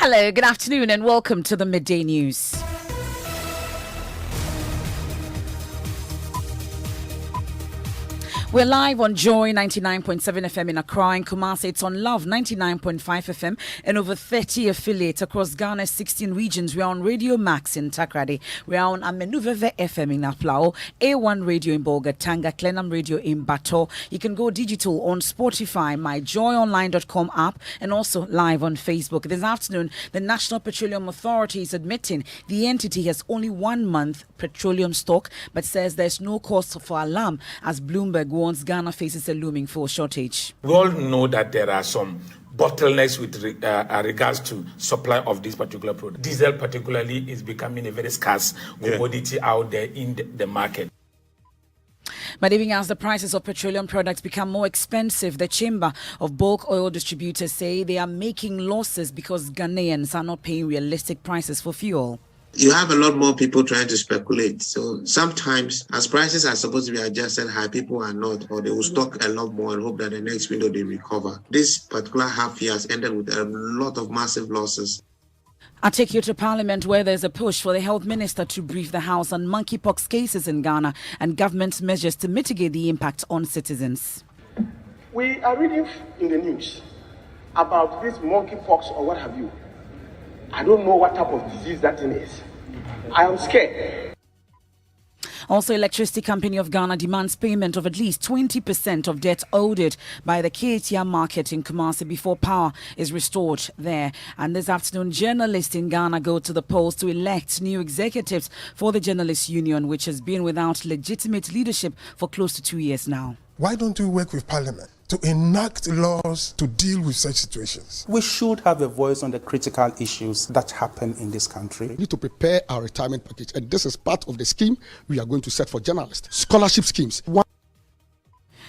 Hello, good afternoon, and welcome to the Midday News. We're live on Joy99.7 FM in Accra and Kumasi. It's on Love 99.5 FM and over 30 affiliates across Ghana's 16 regions. We're on Radio Max in Takrady. We're on Amenuveve FM in Apawu, A1 Radio in Bolgatanga, Clenham Radio in Bato. You can go digital on Spotify, myjoyonline.com app, and also live on Facebook. This afternoon, the National Petroleum Authority is admitting the entity has only 1 month petroleum stock, but says there's no cause for alarm as Bloomberg warns Ghana faces a looming fuel shortage. We all know that there are some bottlenecks with regards to supply of this particular product. Diesel particularly is becoming a very scarce commodity out there in the market. But even as the prices of petroleum products become more expensive, the Chamber of Bulk Oil Distributors say they are making losses because Ghanaians are not paying realistic prices for fuel. You have a lot more people trying to speculate. So sometimes, as prices are supposed to be adjusted high, people are not, or they will stock a lot more and hope that the next window they recover. This particular half year has ended with a lot of massive losses. I'll take you to Parliament, where there's a push for the Health Minister to brief the House on monkeypox cases in Ghana and government's measures to mitigate the impact on citizens. We are reading in the news about this monkeypox or what have you. I don't know what type of disease that thing is. I am scared. Also, Electricity Company of Ghana demands payment of at least 20% of debt owed it by the KTR market in Kumasi before power is restored there. And this afternoon, journalists in Ghana go to the polls to elect new executives for the Journalists Union, which has been without legitimate leadership for close to 2 years now. Why don't we work with Parliament to enact laws to deal with such situations? We should have a voice on the critical issues that happen in this country. We need to prepare our retirement package, and this is part of the scheme we are going to set for journalists. Scholarship schemes.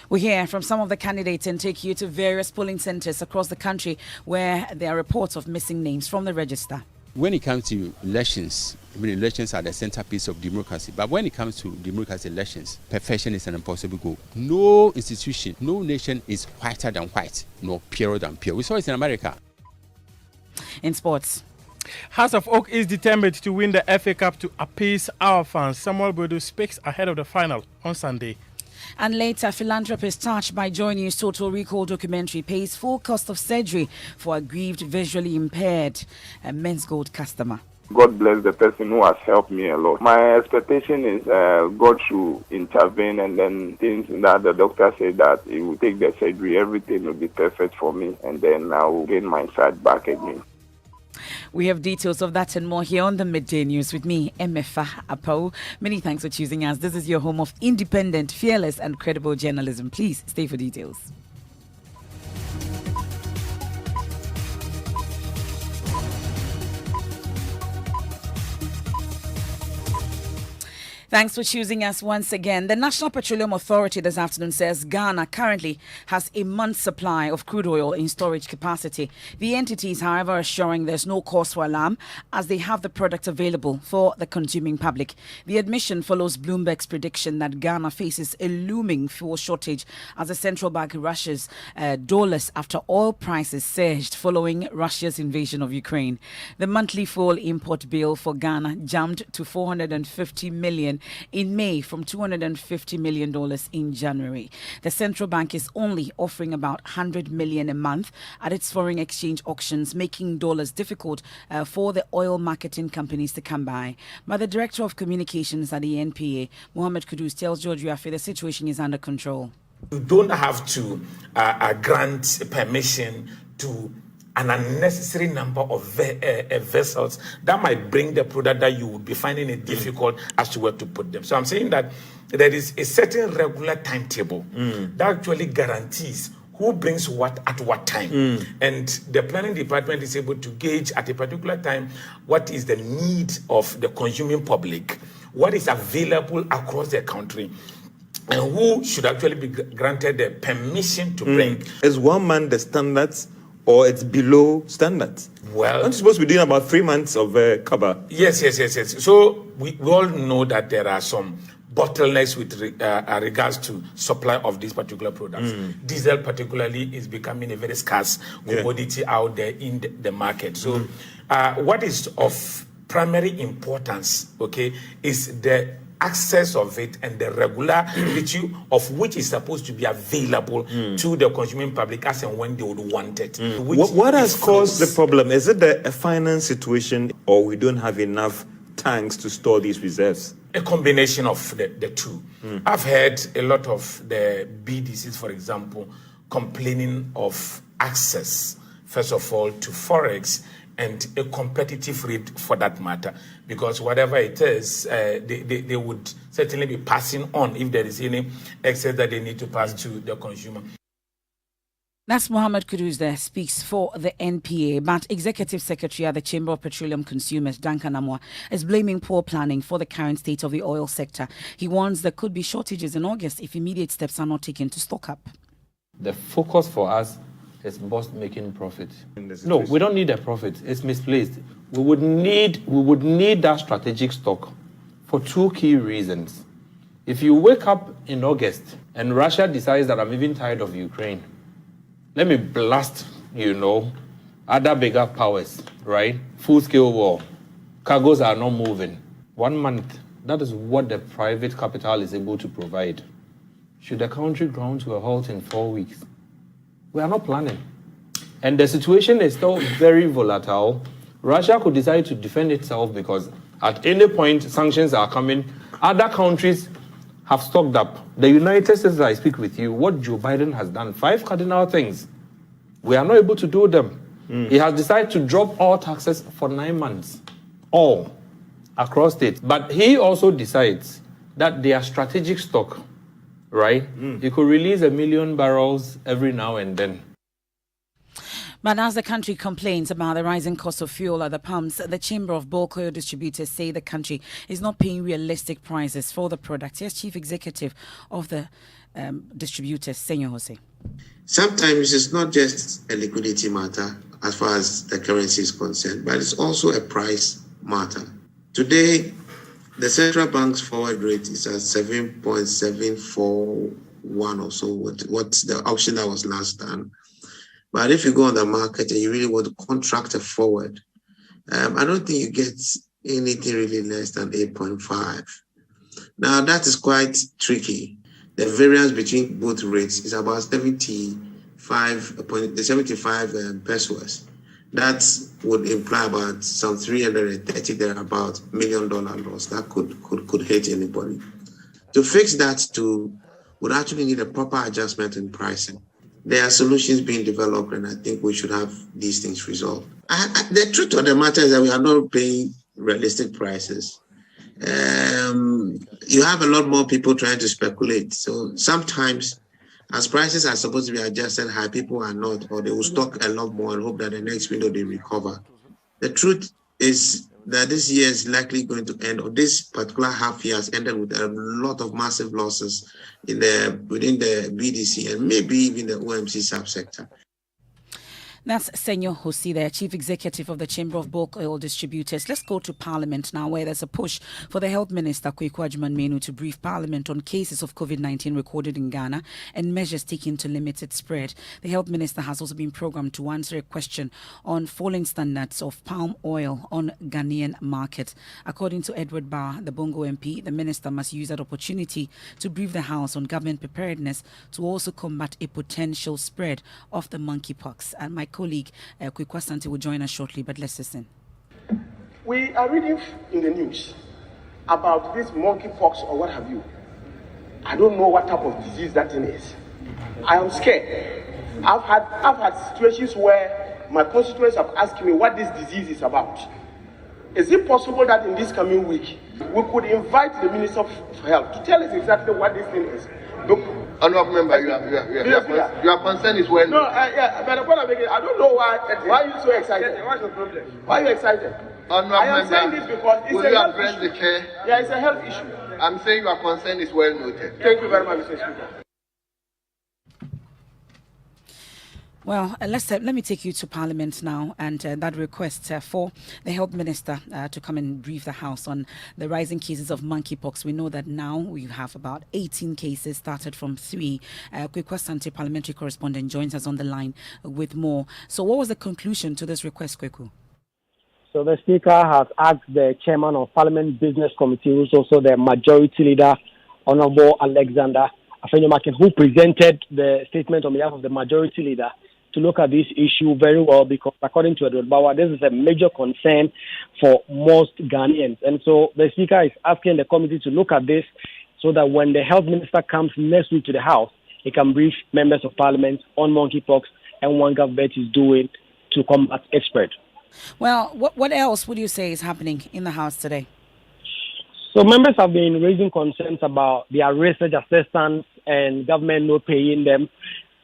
We hear from some of the candidates and take you to various polling centres across the country where there are reports of missing names from the register. When it comes to elections, elections are the centerpiece of democracy. But when it comes to democracy elections, perfection is an impossible goal. No institution, no nation is whiter than white, nor purer than pure. We saw it in America. In sports, House of Oak is determined to win the FA Cup to appease our fans. Samuel Bodo speaks ahead of the final on Sunday. And later, philanthropist touched by Joy News Total Recall documentary pays full cost of surgery for a grieved visually impaired Men's Gold customer. God bless the person who has helped me a lot. My expectation is God should intervene, and then things that the doctor said that he will take the surgery, everything will be perfect for me, and then I will gain my sight back again. We have details of that and more here on the Midday News with me, Emefa Apawu. Many thanks for choosing us. This is your home of independent, fearless and credible journalism. Please stay for details. Thanks for choosing us once again. The National Petroleum Authority this afternoon says Ghana currently has a month's supply of crude oil in storage capacity. The entity is, however, assuring there's no cause for alarm as they have the product available for the consuming public. The admission follows Bloomberg's prediction that Ghana faces a looming fuel shortage as the central bank rushes dollars after oil prices surged following Russia's invasion of Ukraine. The monthly fuel import bill for Ghana jumped to $450 million in May from $250 million in January. The central bank is only offering about $100 million a month at its foreign exchange auctions, making dollars difficult for the oil marketing companies to come by. But the Director of Communications at the NPA, Mohammed Kudus, tells George Riafe the situation is under control. You don't have to grant permission to an unnecessary number of vessels that might bring the product that you would be finding it difficult as to where to put them. So I'm saying that there is a certain regular timetable that actually guarantees who brings what at what time. And the planning department is able to gauge at a particular time what is the need of the consuming public, what is available across the country, and who should actually be granted the permission to bring. Is 1 month the standards, or it's below standards? Well, aren't you supposed to be doing about 3 months of cover? Yes. So we all know that there are some bottlenecks with regards to supply of these particular products. Diesel particularly is becoming a very scarce commodity out there in the market. So what is of primary importance, okay, is the access of it and the regularity of which is supposed to be available to the consuming public as and when they would want it. What has caused the problem? Is it a finance situation, or we don't have enough tanks to store these reserves? A combination of the two. I've heard a lot of the BDCs, for example, complaining of access, first of all, to forex and a competitive rate for that matter, because whatever it is, they would certainly be passing on if there is any excess that they need to pass to the consumer. That's Mohammed Kudus there, speaks for the NPA, but Executive Secretary at the Chamber of Petroleum Consumers, Duncan Amwa, is blaming poor planning for the current state of the oil sector. He warns there could be shortages in August if immediate steps are not taken to stock up. The focus for us is boss making profit. No, we don't need a profit. It's misplaced. We would need that strategic stock for two key reasons. If you wake up in August and Russia decides that I'm even tired of Ukraine, let me blast, other bigger powers, right? Full-scale war. Cargoes are not moving. 1 month, that is what the private capital is able to provide. Should the country ground to a halt in 4 weeks? We are not planning. And the situation is still very volatile. Russia could decide to defend itself because at any point sanctions are coming. Other countries have stocked up. The United States, as I speak with you, what Joe Biden has done, 5 cardinal things. We are not able to do them. He has decided to drop all taxes for 9 months, all across states. But he also decides that their strategic stock, right? He could release 1 million barrels every now and then. But as the country complains about the rising cost of fuel at the pumps, the Chamber of Bulk Oil Distributors say the country is not paying realistic prices for the products. Yes, Chief Executive of the distributors, Senor Jose. Sometimes it's not just a liquidity matter as far as the currency is concerned, but it's also a price matter. Today, the central bank's forward rate is at 7.741 or so, what's the auction that was last done. But if you go on the market and you really want to contract a forward, I don't think you get anything really less than 8.5. Now, that is quite tricky. The variance between both rates is about 75 pesos. That would imply about some 330 thereabout $1 million loss that could hit anybody. To fix that would actually need a proper adjustment in pricing. There are solutions being developed, and I think we should have these things resolved. The truth of the matter is that we are not paying realistic prices. You have a lot more people trying to speculate. So sometimes, as prices are supposed to be adjusted high, people are not, or they will stock a lot more and hope that the next window they recover. The truth is that this year is likely going to end, or this particular half year has ended with a lot of massive losses within the BDC and maybe even the OMC subsector. That's Senor Jose there, Chief Executive of the Chamber of Bulk Oil Distributors. Let's go to Parliament now, where there's a push for the Health Minister, Kweku Agyemang-Manu, to brief Parliament on cases of COVID-19 recorded in Ghana and measures taken to limit its spread. The Health Minister has also been programmed to answer a question on falling standards of palm oil on Ghanaian market. According to Edward Barr, the Bongo MP, the Minister must use that opportunity to brief the House on government preparedness to also combat a potential spread of the monkeypox. And my colleague Kweku Asante will join us shortly, but let's listen. We are reading in the news about this monkeypox or what have you. I don't know what type of disease that thing is. I am scared. I've had situations where my constituents have asked me what this disease is about. Is it possible that in this coming week we could invite the Minister of Health to tell us exactly what this thing is? Look, honorable member, your concern is well. No, but the point I'm making, I don't know why are you so excited? What's the problem? Why are you excited? I am saying this because it's a health issue. The chair? Yeah, it's a health issue. I'm saying your concern is well noted. Thank you very much, Mr. Speaker. Well, let me take you to Parliament now, and that request for the Health Minister to come and brief the House on the rising cases of monkeypox. We know that now we have about 18 cases, started from 3. Kweku Asante, parliamentary correspondent, joins us on the line with more. So what was the conclusion to this request, Kweku? So the Speaker has asked the Chairman of Parliament Business Committee, who's also the Majority Leader, Honorable Alexander Afenyomakin, who presented the statement on behalf of the Majority Leader, to look at this issue very well, because according to Edward Bauer, this is a major concern for most Ghanaians. And so the Speaker is asking the committee to look at this so that when the Health Minister comes next week to the House, he can brief members of Parliament on monkeypox and what government is doing to combat its spread. Well, what else would you say is happening in the House today? So members have been raising concerns about their research assistants and government not paying them.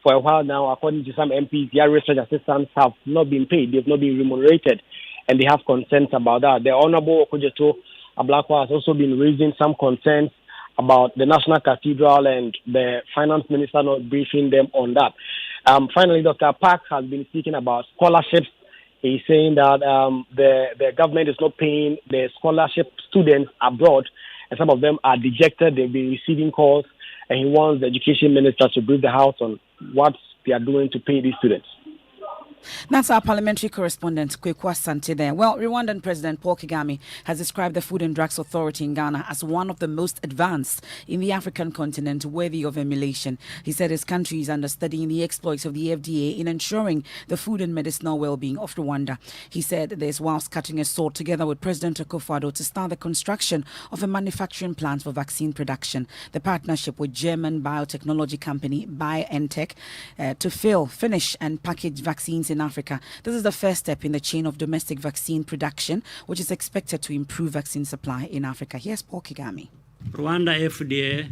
For a while now, according to some MPs, their research assistants have not been paid. They've not been remunerated, and they have concerns about that. The Honorable Okujeto Ablakwa has also been raising some concerns about the National Cathedral and the Finance Minister not briefing them on that. Finally, Dr. Park has been speaking about scholarships. He's saying that the government is not paying the scholarship students abroad, and some of them are dejected. They've been receiving calls, and he wants the Education Minister to brief the House on what they are doing to pay these students. That's our parliamentary correspondent, Kweku Asante there. Well, Rwandan President Paul Kagame has described the Food and Drugs Authority in Ghana as one of the most advanced in the African continent, worthy of emulation. He said his country is understudying the exploits of the FDA in ensuring the food and medicinal well-being of Rwanda. He said this whilst cutting a sword together with President Akufo-Addo to start the construction of a manufacturing plant for vaccine production. The partnership with German biotechnology company BioNTech to fill, finish and package vaccines in Africa. This is the first step in the chain of domestic vaccine production, which is expected to improve vaccine supply in Africa. Here's Paul Kagame. Rwanda FDA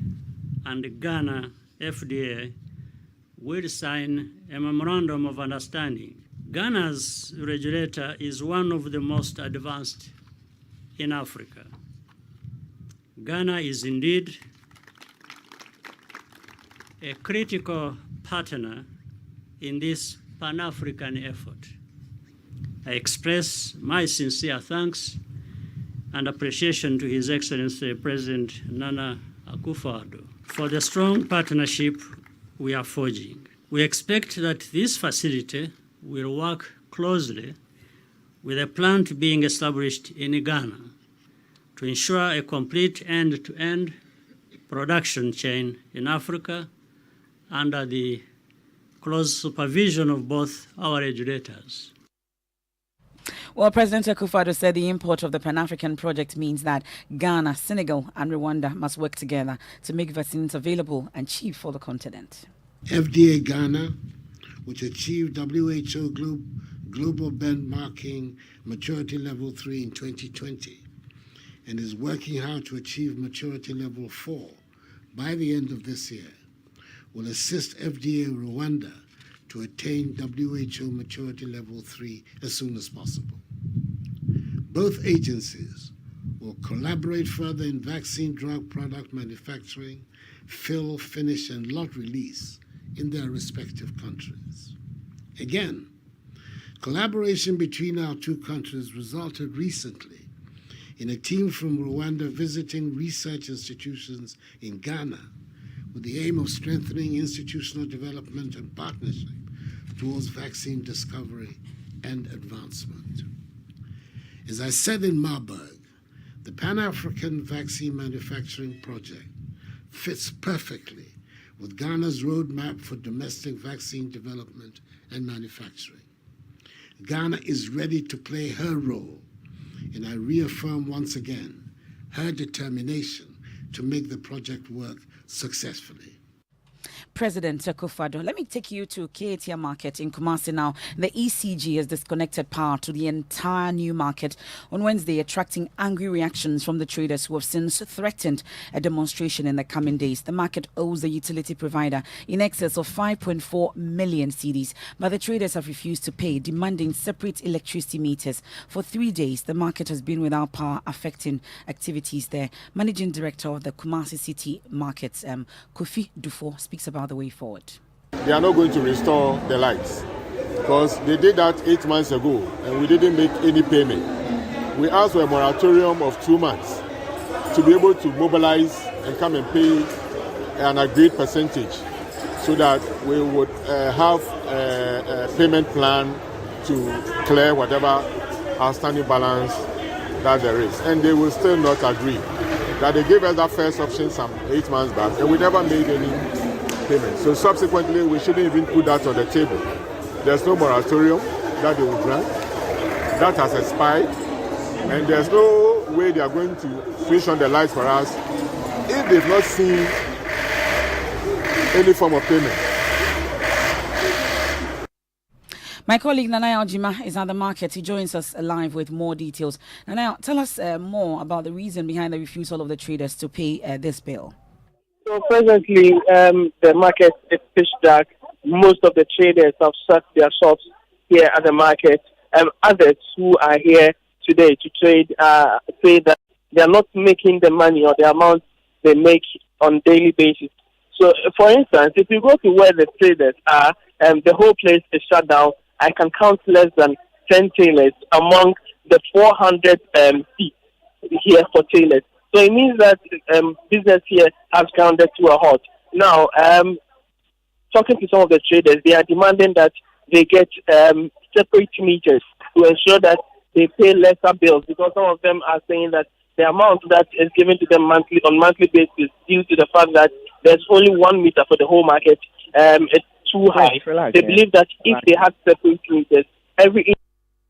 and Ghana FDA will sign a memorandum of understanding. Ghana's regulator is one of the most advanced in Africa. Ghana is indeed a critical partner in this Pan-African effort. I express my sincere thanks and appreciation to His Excellency President Nana Akufo-Addo for the strong partnership we are forging. We expect that this facility will work closely with a plant being established in Ghana to ensure a complete end-to-end production chain in Africa under the close supervision of both our regulators. Well, President Akufo-Addo said the import of the Pan-African project means that Ghana, Senegal and Rwanda must work together to make vaccines available and cheap for the continent. FDA Ghana, which achieved WHO global benchmarking maturity level 3 in 2020 and is working hard to achieve maturity level 4 by the end of this year, will assist FDA Rwanda to attain WHO maturity level 3 as soon as possible. Both agencies will collaborate further in vaccine drug product manufacturing, fill, finish, and lot release in their respective countries. Again, collaboration between our two countries resulted recently in a team from Rwanda visiting research institutions in Ghana with the aim of strengthening institutional development and partnership towards vaccine discovery and advancement. As I said in Marburg, the Pan-African Vaccine Manufacturing Project fits perfectly with Ghana's roadmap for domestic vaccine development and manufacturing. Ghana is ready to play her role, and I reaffirm once again her determination to make the project work successfully. President Akufo-Addo. Let me take you to Keatia Market in Kumasi now. The ECG has disconnected power to the entire new market on Wednesday, attracting angry reactions from the traders who have since threatened a demonstration in the coming days. The market owes the utility provider in excess of 5.4 million cedis, but the traders have refused to pay, demanding separate electricity meters. For 3 days, the market has been without power, affecting activities there. Managing Director of the Kumasi City Markets, Kofi Dufo, speaks about the way forward. They are not going to restore the lights. because they did that 8 months ago and we didn't make any payment. We asked for a moratorium of 2 months to be able to mobilize and come and pay an agreed percentage so that we would have a payment plan to clear whatever outstanding balance that there is. And they will still not agree. That they gave us that first option some 8 months back and we never made any payment. So subsequently, we shouldn't even put that on the table. There's no moratorium that they will grant. That has expired. And there's no way they are going to switch on the lights for us if they've not seen any form of payment. My colleague Nanaya Ojima is at the market. He joins us live with more details. Nanaya, tell us more about the reason behind the refusal of the traders to pay this bill. So presently, the market is pitch dark. Most of the traders have shut their shops here at the market. Others who are here today to trade say that they are not making the money or the amount they make on daily basis. So, for instance, if you go to where the traders are, the whole place is shut down. I can count less than 10 tailors among the 400 seats here for tailors. So it means that business here has grounded to a halt. Now, talking to some of the traders, they are demanding that they get separate meters to ensure that they pay lesser bills, because some of them are saying that the amount that is given to them on monthly basis due to the fact that there's only 1 meter for the whole market, it's too high. They believe that if they had separate meters, every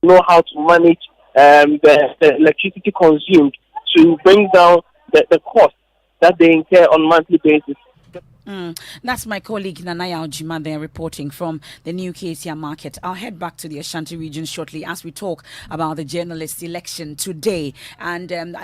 know how to manage the electricity consumed to bring down the cost that they incur on monthly basis. That's my colleague Nanaya Ojima there reporting from the new KCA market. I'll head back to the Ashanti region shortly as we talk about the journalist election today. And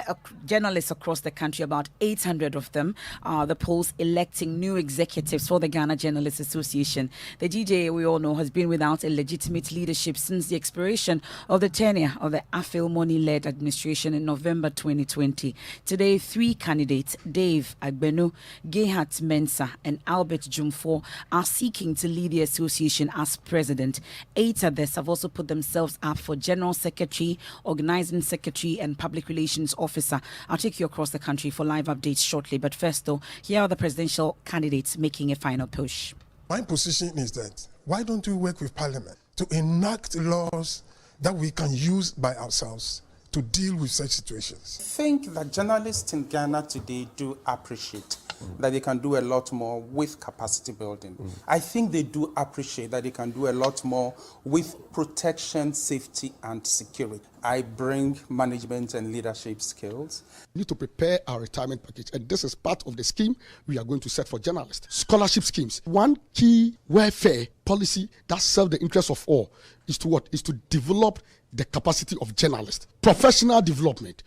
journalists across the country, about 800 of them, are the polls electing new executives for the Ghana Journalists Association. The GJA, we all know, has been without a legitimate leadership since the expiration of the tenure of the Afil Money-led administration in November 2020. Today, 3 candidates, Dave Agbenu, Gehat Mensah, and Albert Jumfor, are seeking to lead the association as president. 8 others have also put themselves up for general secretary, organizing secretary, and public relations officer. I'll take you across the country for live updates shortly. But first, though, here are the presidential candidates making a final push. My position is that why don't we work with Parliament to enact laws that we can use by ourselves to deal with such situations? I think that journalists in Ghana today do appreciate that they can do a lot more with capacity building. I think they do appreciate that they can do a lot more with protection, safety, and security. I bring management and leadership skills. We need to prepare our retirement package, and this is part of the scheme we are going to set for journalists. Scholarship schemes. One key welfare policy that serves the interests of all is to what? Is to develop the capacity of journalists. Professional development.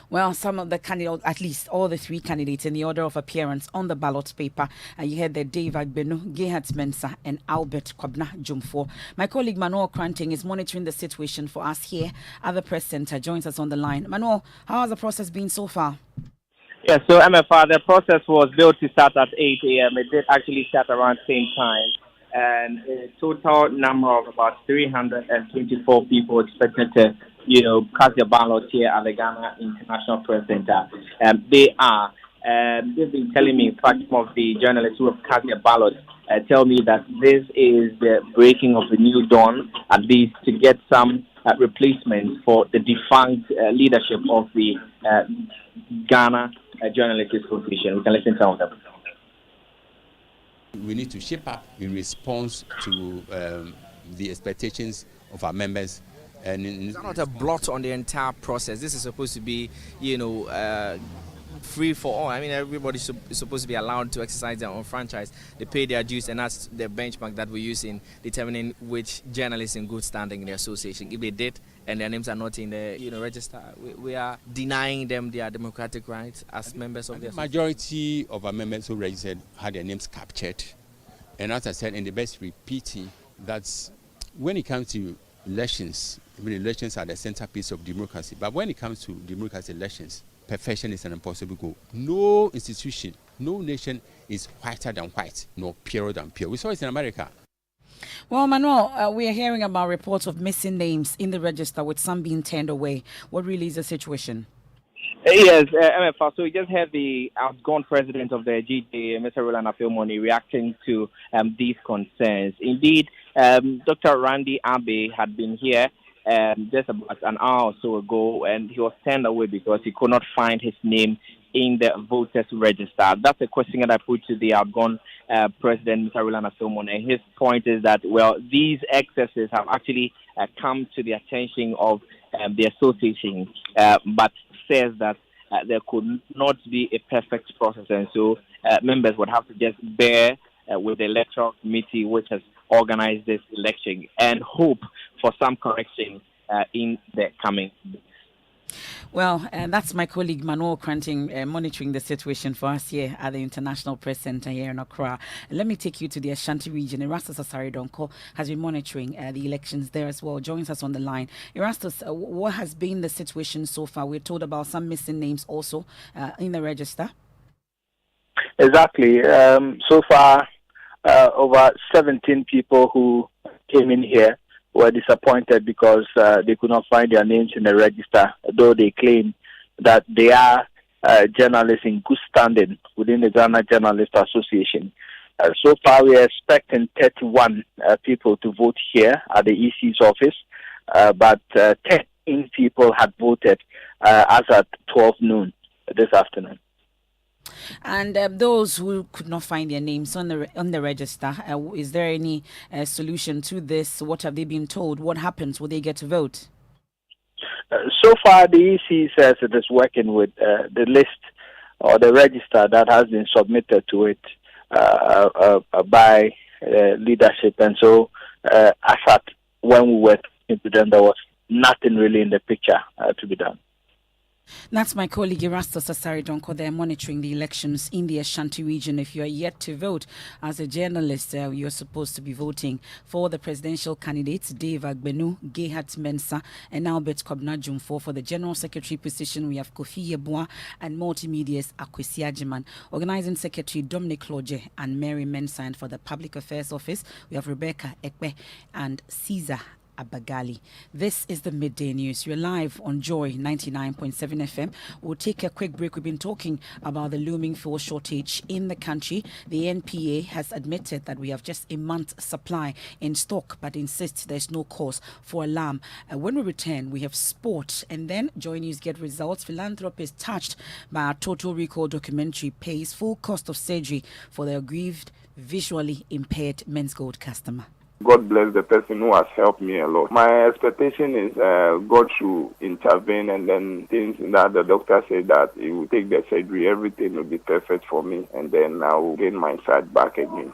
Well, some of the candidates, at least all the 3 candidates in the order of appearance on the ballot paper, you heard that Dave Agbenu, Gehat Mensah, and Albert Kwabna Jumfor. My colleague Manuel Kranting is monitoring the situation for us here at the press center. Joins us on the line. Manuel, how has the process been so far? Yeah, so Emefa, the process was built to start at 8 a.m. It did actually start around the same time. And a total number of about 324 people expected to cast their ballot here at the Ghana International Press Center. They've been telling me, in fact, some of the journalists who have cast their ballot tell me that this is the breaking of a new dawn, at least to get some replacement for the defunct leadership of the Ghana Journalists Association. We can listen to some of them. We need to shape up in response to the expectations of our members. And it's not a blot on the entire process. This is supposed to be, free for all. I mean, everybody is supposed to be allowed to exercise their own franchise. They pay their dues, and that's the benchmark that we use in determining which journalists in good standing in the association. If they did and their names are not in the register, we are denying them their democratic rights as members of the association. Majority of our members who registered had their names captured. And as I said, and the best repeating, that's when it comes to elections, elections are the centerpiece of democracy. But when it comes to democracy elections, perfection is an impossible goal. No institution, no nation is whiter than white, nor purer than pure. We saw it in America. Well, Manuel, we are hearing about reports of missing names in the register, with some being turned away. What really is the situation? Yes, Emefa. So we just had the outgone president of the GDA, Mr. Roland Afilmoni, reacting to these concerns. Indeed, Dr. Randy Abe had been here just about an hour or so ago, and he was turned away because he could not find his name in the voters register. That's a question that I put to the outgone president, Mr. Roland Afilmoni. And his point is that, well, these excesses have actually come to the attention of the association, but says that there could not be a perfect process, and so members would have to just bear with the electoral committee which has organized this election and hope for some correction in the coming weeks. Well, that's my colleague Manuel Cranting monitoring the situation for us here at the International Press Center here in Accra. Let me take you to the Ashanti region. Erastus Asare-Donko has been monitoring the elections there as well. Joins us on the line. Erastus, what has been the situation so far? We're told about some missing names also in the register. Exactly. So far, over 17 people who came in here were disappointed because they could not find their names in the register, though they claim that they are journalists in good standing within the Ghana Journalists Association. So far, we are expecting 31 people to vote here at the EC's office, but 10 people had voted as at 12 noon this afternoon. And those who could not find their names on the register, is there any solution to this? What have they been told? What happens? Will they get to vote? So far, the EC says it is working with the list or the register that has been submitted to it by leadership. And so, as at when we were talking to them, there was nothing really in the picture to be done. That's my colleague Erastus Asare-Donko there monitoring the elections in the Ashanti region. If you are yet to vote as a journalist, you're supposed to be voting for the presidential candidates Dave Agbenu, Gehat Mensah, and Albert Kobna Jumfo. For the general secretary position, we have Kofi Yeboah and multimedia's Akwesi Ajiman. Organizing secretary Dominic Loje and Mary Mensah. And for the public affairs office, we have Rebecca Ekpe and Caesar Abagali. This is the Midday News. We're live on Joy 99.7 FM. We'll take a quick break. We've been talking about the looming fuel shortage in the country. The NPA has admitted that we have just a month's supply in stock, but insists there's no cause for alarm. When we return, we have sport, and then Joy News get results. Philanthropist touched by our Total Recall documentary pays full cost of surgery for the aggrieved, visually impaired Men's Gold customer. God bless the person who has helped me a lot. My expectation is God should intervene, and then things that the doctor said that he will take the surgery, everything will be perfect for me, and then I will gain my sight back again.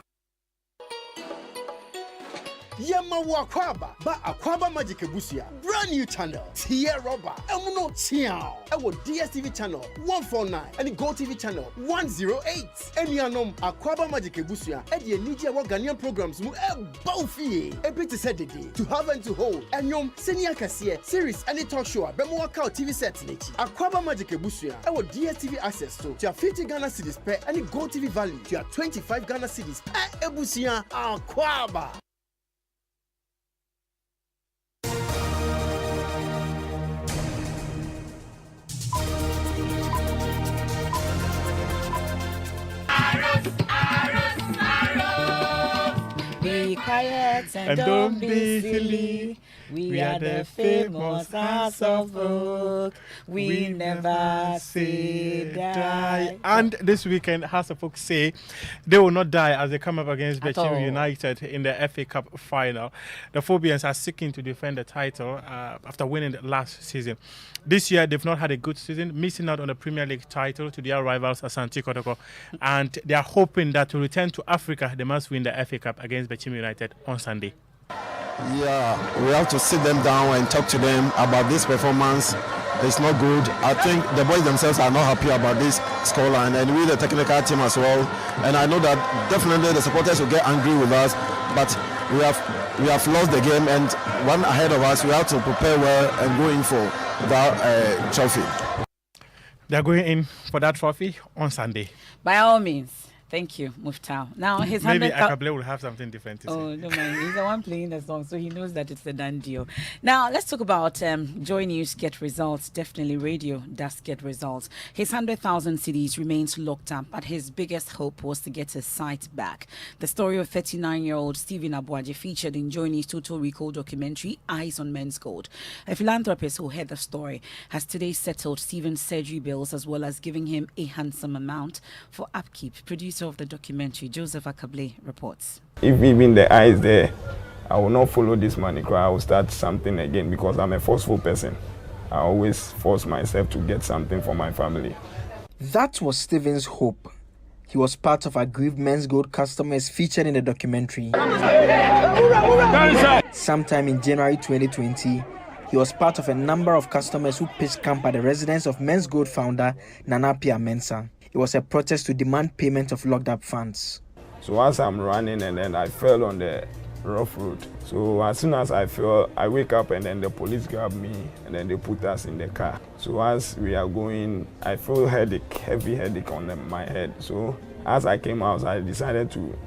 Yama Wakwaba, ba Akwaba Magic Busia, brand new channel, Tia Roba, Emuno Tiao, Ewo DSTV channel 149, and Go TV channel 108. Enianom Akwaba Magic Busia, Eddie Nidia Ghanaian programs mu Baufi, Ebi to set the day, to have and to hold, and Yom Senior Cassia, series and talk show, Bemo Wakao TV set Nichi, Akwaba Magic Busia, Ewo DSTV access to your 50 Ghana cedis per and Go TV value to your 25 Ghana cedis per Ebusia Akwaba. Be quiet and don't be silly. We are the famous House of Oak. We never say die. And this weekend, House of Oak say they will not die as they come up against Bechim United in the FA Cup final. The Phobians are seeking to defend the title after winning the last season. This year, they've not had a good season, missing out on the Premier League title to their rivals Asante Kotoko. And they are hoping that to return to Africa, they must win the FA Cup against Bechim United on Sunday. Yeah, we have to sit them down and talk to them about this performance. It's not good. I think the boys themselves are not happy about this scoreline, and we, the technical team as well. And I know that definitely the supporters will get angry with us, but we have lost the game, and one ahead of us, we have to prepare well and go in for that trophy. They're going in for that trophy on Sunday. By all means. Thank you, Muftau. Now, his maybe Akable will have something different to say. Oh, no, man. He's the one playing the song, so he knows that it's a done deal. Now, let's talk about Joy News get results. Definitely radio does get results. His 100,000 CDs remains locked up, but his biggest hope was to get his sight back. The story of 39-year-old Stephen Abuaje featured in Joy News' Total Recall documentary, Eyes on Men's Gold. A philanthropist who heard the story has today settled Stephen's surgery bills as well as giving him a handsome amount for upkeep. Producer of the documentary, Joseph Akable, reports. If even the eyes there, I will not follow this money. I will start something again because I'm a forceful person. I always force myself to get something for my family. That was Stephen's hope. He was part of aggrieved Men's Gold customers featured in the documentary. Sometime in January 2020, he was part of a number of customers who pitched camp at the residence of Men's Gold founder Nana Pia Mensah. It was a protest to demand payment of locked up funds. So as I'm running and then I fell on the rough road. So as soon as I fell, I wake up and then the police grab me and then they put us in the car. So as we are going, I feel heavy headache on my head. So as I came out, I decided to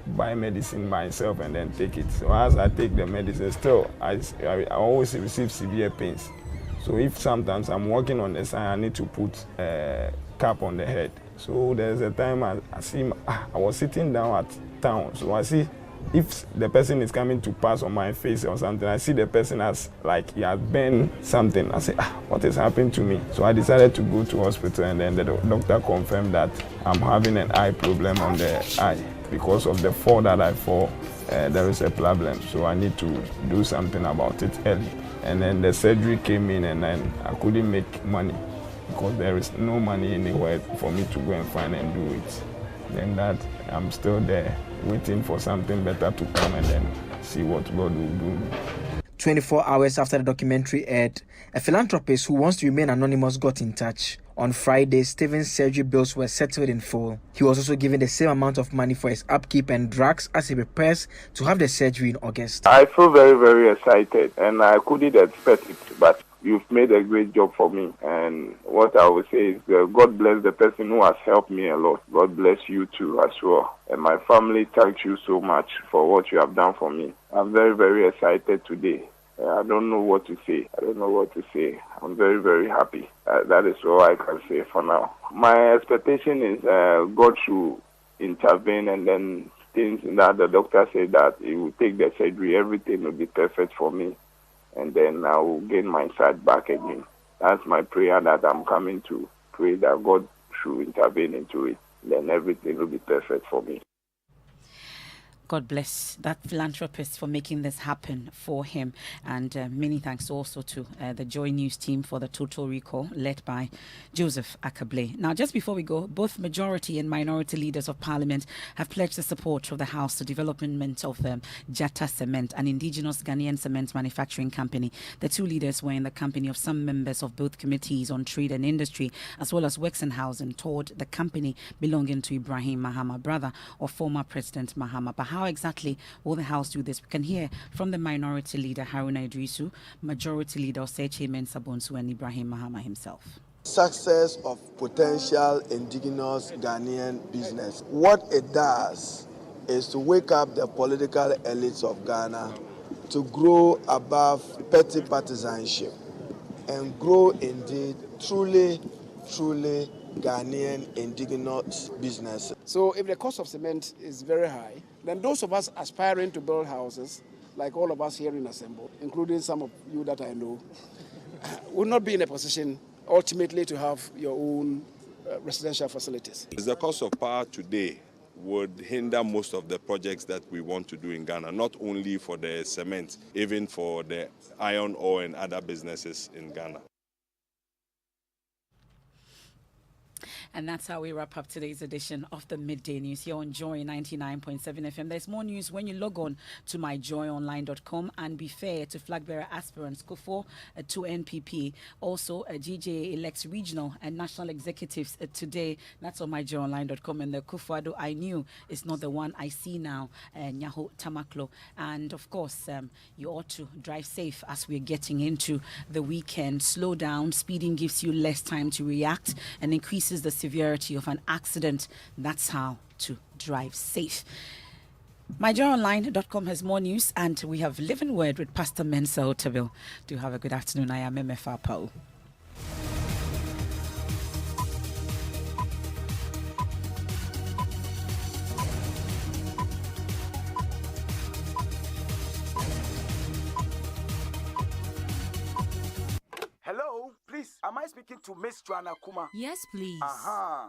buy medicine myself and then take it. So as I take the medicine, still I always receive severe pains. So if sometimes I'm walking on the side, I need to put a cap on the head. So there's a time I was sitting down at town. So I see if the person is coming to pass on my face or something, I see the person as like he has burned something. I say, what is happening to me? So I decided to go to hospital and then the doctor confirmed that I'm having an eye problem on the eye. Because of the fall that I fall, there is a problem. So I need to do something about it early. And then the surgery came in and then I couldn't make money because there is no money anywhere for me to go and find and do it. Then that I'm still there waiting for something better to come and then see what God will do. 24 hours after the documentary aired, a philanthropist who wants to remain anonymous got in touch. On Friday, Stephen's surgery bills were settled in full. He was also given the same amount of money for his upkeep and drugs as he prepares to have the surgery in August. I feel very, very excited and I couldn't expect it, but you've made a great job for me. And what I would say is God bless the person who has helped me a lot. God bless you too as well. And my family thanks you so much for what you have done for me. I'm very, very excited today. I don't know what to say. I'm very, very happy. That is all I can say for now. My expectation is God should intervene and then things that the doctor said that he will take the surgery, everything will be perfect for me. And then I will gain my sight back again. That's my prayer that I'm coming to pray that God should intervene into it. Then everything will be perfect for me. God bless that philanthropist for making this happen for him. And many thanks also to the Joy News team for the Total Recall led by Joseph Akable. Now, just before we go, both majority and minority leaders of Parliament have pledged the support of the House to development of the Jata Cement, an indigenous Ghanaian cement manufacturing company. The two leaders were in the company of some members of both committees on trade and industry, as well as Works and Housing, toward the company belonging to Ibrahim Mahama, brother of former President Mahama. But how exactly will the House do this? We can hear from the minority leader Haruna Idrisu, majority leader Oseche Mensah Bonsu, and Ibrahim Mahama himself. Success of potential indigenous Ghanaian business. What it does is to wake up the political elites of Ghana to grow above petty partisanship and grow indeed truly Ghanaian indigenous business. So if the cost of cement is very high, then those of us aspiring to build houses, like all of us here in Assemble, including some of you that I know, will not be in a position ultimately to have your own residential facilities. The cost of power today would hinder most of the projects that we want to do in Ghana, not only for the cement, even for the iron ore and other businesses in Ghana. And that's how we wrap up today's edition of the Midday News here on Joy 99.7 FM. There's more news when you log on to myjoyonline.com, and be fair to flag bearer aspirants Kufo to NPP. Also, GJ elects regional and national executives today. That's on myjoyonline.com. And the Kufuado I knew is not the one I see now, Nyaho Tamaklo. And of course, you ought to drive safe as we're getting into the weekend. Slow down. Speeding gives you less time to react and increases the severity of an accident. That's how to drive safe. MyJoyOnline.com has more news, and we have Living Word with Pastor Mensa Otabil. Do have a good afternoon. I am Emefa Apawu. Hello, please, am I speaking to Miss Joanna Kuma? Yes, please.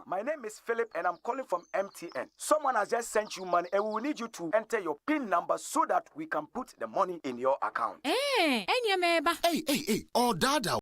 My name is Philip and I'm calling from MTN. Someone has just sent you money and we will need you to enter your PIN number so that we can put the money in your account. Hey, hey, oh, Dada.